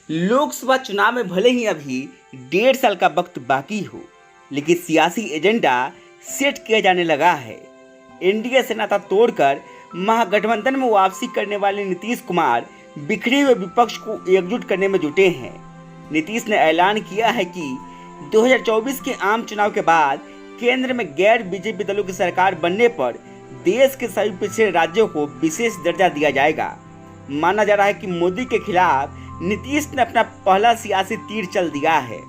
लोकसभा चुनाव में भले ही अभी 1.5 साल का वक्त बाकी हो, लेकिन सियासी एजेंडा सेट किया जाने लगा है। एनडीए से नाता तोड़कर महागठबंधन में वापसी करने वाले नीतीश कुमार बिखरे हुए विपक्ष को एकजुट करने में जुटे हैं। नीतीश ने ऐलान किया है कि 2024 के आम चुनाव के बाद केंद्र में गैर बीजेपी दलों की सरकार बनने पर देश के सभी पिछड़े राज्यों को विशेष दर्जा दिया जाएगा। माना जा रहा है कि मोदी के खिलाफ नीतीश ने अपना पहला सियासी तीर चल दिया है।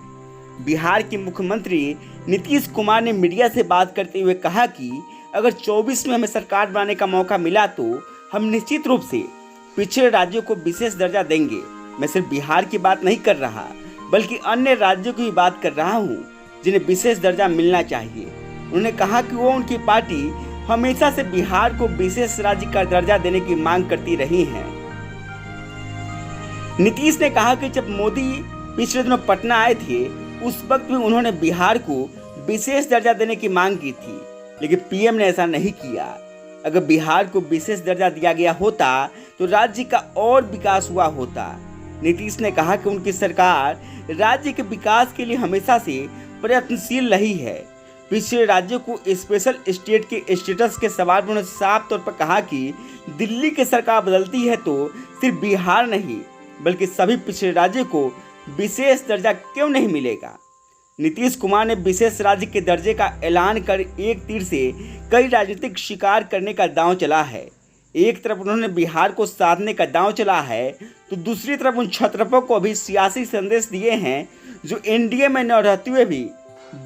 बिहार के मुख्यमंत्री नीतीश कुमार ने मीडिया से बात करते हुए कहा कि अगर 24 में हमें सरकार बनाने का मौका मिला तो हम निश्चित रूप से पिछड़े राज्यों को विशेष दर्जा देंगे। मैं सिर्फ बिहार की बात नहीं कर रहा, बल्कि अन्य राज्यों की भी बात कर रहा हूँ जिन्हें विशेष दर्जा मिलना चाहिए। उन्होंने कहा कि वो उनकी पार्टी हमेशा से बिहार को विशेष राज्य का दर्जा देने की मांग करती रही है। नीतीश ने कहा कि जब मोदी पिछले दिनों पटना आए थे, उस वक्त भी उन्होंने बिहार को विशेष दर्जा देने की मांग की थी, लेकिन पीएम ने ऐसा नहीं किया। अगर बिहार को विशेष दर्जा दिया गया होता तो राज्य का और विकास हुआ होता। नीतीश ने कहा कि उनकी सरकार राज्य के विकास के लिए हमेशा से प्रयत्नशील रही है। पिछले राज्यों को स्पेशल स्टेट के स्टेटस के सवाल पर उन्होंने साफ तौर पर कहा कि दिल्ली की सरकार बदलती है तो सिर्फ बिहार नहीं बल्कि सभी पिछड़े राज्यों को विशेष दर्जा क्यों नहीं मिलेगा। नीतीश कुमार ने विशेष राज्य के दर्जे का ऐलान कर एक तीर से कई राजनीतिक शिकार करने का दांव चला है। एक तरफ उन्होंने बिहार को साधने का दांव चला है तो दूसरी तरफ उन छत्रपों को भी सियासी संदेश दिए हैं जो एनडीए में न रहते हुए भी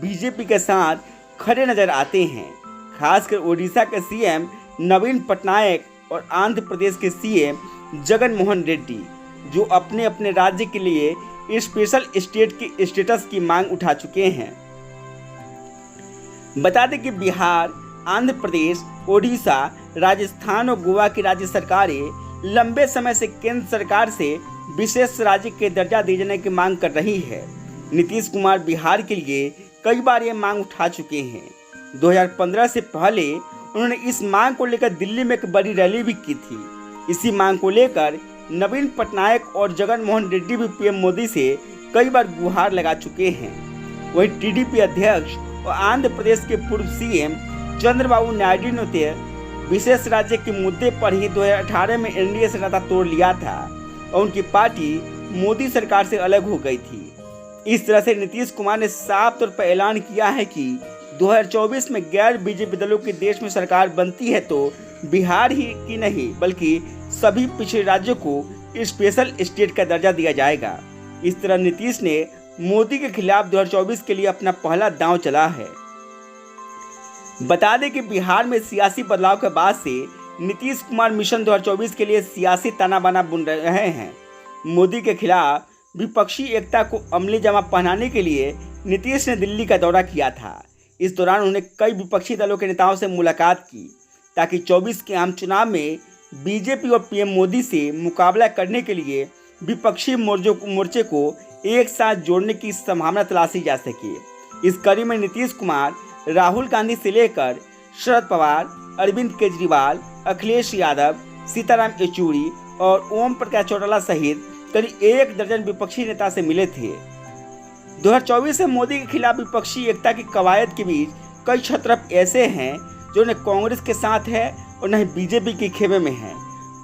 बीजेपी के साथ खड़े नजर आते हैं। खासकर ओडिशा के सीएम नवीन पटनायक और आंध्र प्रदेश के सीएम जगन मोहन रेड्डी, जो अपने अपने राज्य के लिए स्पेशल स्टेट की स्टेटस की मांग उठा चुके हैं। बता दें कि बिहार, आंध्र प्रदेश, ओडिशा, राजस्थान और गोवा की राज्य सरकारें लंबे समय से केंद्र सरकार से विशेष राज्य के दर्जा दिए जाने की मांग कर रही है। नीतीश कुमार बिहार के लिए कई बार ये मांग उठा चुके हैं। 2015 से पहले उन्होंने इस मांग को लेकर दिल्ली में एक बड़ी रैली भी की थी। इसी मांग को लेकर नवीन पटनायक और जगन मोहन रेड्डी भी पीएम मोदी से कई बार गुहार लगा चुके हैं। वहीं टीडीपी अध्यक्ष और आंध्र प्रदेश के पूर्व सीएम चंद्रबाबू नायडू ने विशेष राज्य के मुद्दे पर ही 2018 में एनडीए से नाता तोड़ लिया था और उनकी पार्टी मोदी सरकार से अलग हो गई थी। इस तरह से नीतीश कुमार ने साफ तौर पर ऐलान किया है कि 2024 में गैर बीजेपी दलों की देश में सरकार बनती है तो बिहार ही की नहीं बल्कि सभी पिछड़े राज्यों को स्पेशल स्टेट का दर्जा दिया जाएगा। इस तरह नीतीश ने मोदी के खिलाफ 2024 के लिए अपना पहला दांव चला है। बता दें कि बिहार में सियासी बदलाव के बाद से नीतीश कुमार मिशन 2024 के लिए सियासी ताना बाना बुन रहे हैं। मोदी के खिलाफ विपक्षी एकता को अमली जामा पहनाने के लिए नीतीश ने दिल्ली का दौरा किया था। इस दौरान उन्होंने कई विपक्षी दलों के नेताओं से मुलाकात की ताकि 24 के आम चुनाव में बीजेपी और पीएम मोदी से मुकाबला करने के लिए विपक्षी मोर्चे को एक साथ जोड़ने की संभावना तलाशी जा सके। इस कड़ी में नीतीश कुमार राहुल गांधी से लेकर शरद पवार, अरविंद केजरीवाल, अखिलेश यादव, सीताराम येचुरी और ओम प्रकाश चौटाला सहित करीब 1 दर्जन विपक्षी नेता से मिले थे। 2024 में मोदी के खिलाफ विपक्षी एकता की कवायद के बीच कई छत्रप ऐसे हैं जो न कांग्रेस के साथ है और न ही बीजेपी के खेमे में है।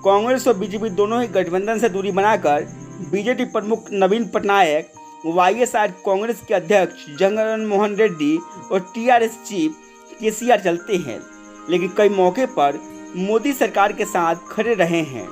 कांग्रेस और बीजेपी दोनों ही गठबंधन से दूरी बनाकर बीजेपी प्रमुख नवीन पटनायक, वाईएसआर कांग्रेस के अध्यक्ष जगन मोहन रेड्डी और टीआरएस चीफ केसीआर चलते हैं, लेकिन कई मौके पर मोदी सरकार के साथ खड़े रहे हैं।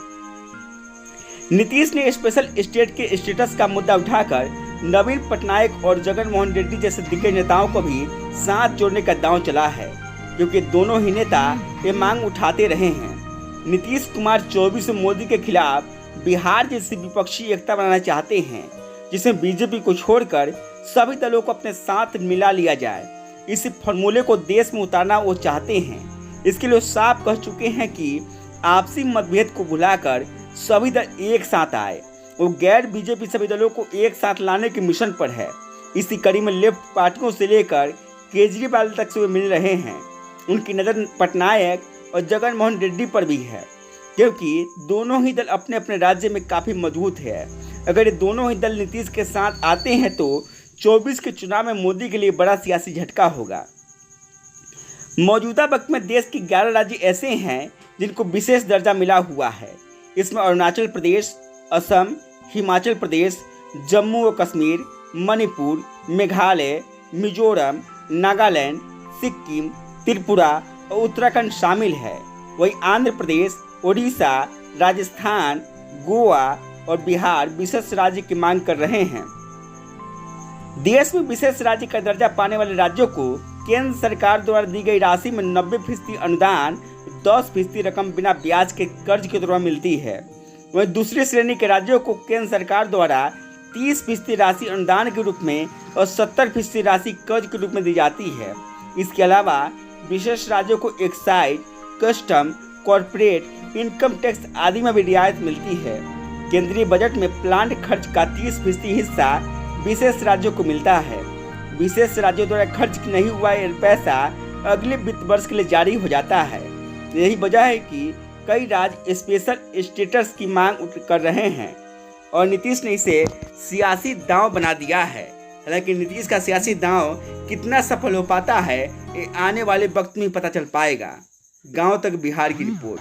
नीतीश ने स्पेशल स्टेट के स्टेटस का मुद्दा उठाकर नवीन पटनायक और जगन मोहन रेड्डी जैसे दिग्गज नेताओं को भी साथ जोड़ने का दांव चला है, क्योंकि दोनों ही नेता ये मांग उठाते रहे हैं। नीतीश कुमार 24 में मोदी के खिलाफ बिहार जैसी विपक्षी एकता बनाना चाहते हैं, जिसमें बीजेपी को छोड़कर सभी दलों को अपने साथ मिला लिया जाए। इस फॉर्मूले को देश में उतारना वो चाहते हैं। इसके लिए साफ कह चुके हैं कि आपसी मतभेद को भुलाकर सभी दल एक साथ आए। वो गैर बीजेपी सभी दलों को एक साथ लाने के मिशन पर है। इसी कड़ी में लेफ्ट पार्टियों से लेकर केजरीवाल तक से वे मिल रहे हैं। उनकी नज़र पटनायक और जगन मोहन रेड्डी पर भी है, क्योंकि दोनों ही दल अपने अपने राज्य में काफ़ी मजबूत है। अगर ये दोनों ही दल नीतीश के साथ आते हैं तो 24 के चुनाव में मोदी के लिए बड़ा सियासी झटका होगा। मौजूदा वक्त में देश के 11 राज्य ऐसे हैं जिनको विशेष दर्जा मिला हुआ है। इसमें अरुणाचल प्रदेश, असम, हिमाचल प्रदेश, जम्मू और कश्मीर, मणिपुर, मेघालय, मिजोरम, नागालैंड, सिक्किम, त्रिपुरा और उत्तराखंड शामिल है। वहीं आंध्र प्रदेश, ओडिशा, राजस्थान, गोवा और बिहार विशेष राज्य की मांग कर रहे हैं। देश में विशेष राज्य का दर्जा पाने वाले राज्यों को केंद्र सरकार द्वारा दी गई राशि में 90% अनुदान, 10% रकम बिना ब्याज के कर्ज के द्वारा मिलती है। वहीं दूसरी श्रेणी के राज्यों को केंद्र सरकार द्वारा 30% राशि अनुदान के रूप में और 70% राशि कर्ज के रूप में दी जाती है। इसके अलावा विशेष राज्यों को excise, custom, corporate income tax आदि में भी रियायत मिलती है। केंद्रीय बजट में प्लांट खर्च का 30% हिस्सा विशेष राज्यों को मिलता है। विशेष राज्यों द्वारा खर्च नहीं हुआ पैसा अगले वित्त वर्ष के लिए जारी हो जाता है। यही वजह है कि कई राज्य स्पेशल स्टेटस की मांग कर रहे हैं और नीतीश ने इसे सियासी दांव बना दिया है। हालांकि नीतीश का सियासी दांव कितना सफल हो पाता है ये आने वाले वक्त में पता चल पाएगा। गांव तक बिहार की रिपोर्ट।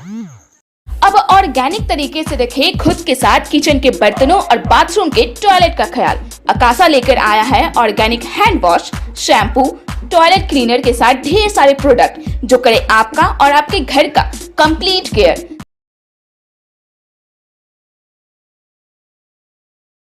अब ऑर्गेनिक तरीके से रखें खुद के साथ किचन के बर्तनों और बाथरूम के टॉयलेट का ख्याल। अकासा लेकर आया है organic hand wash, shampoo, toilet cleaner के साथ ढेर सारे प्रोडक्ट जो करे आपका और आपके घर का कंप्लीट केयर।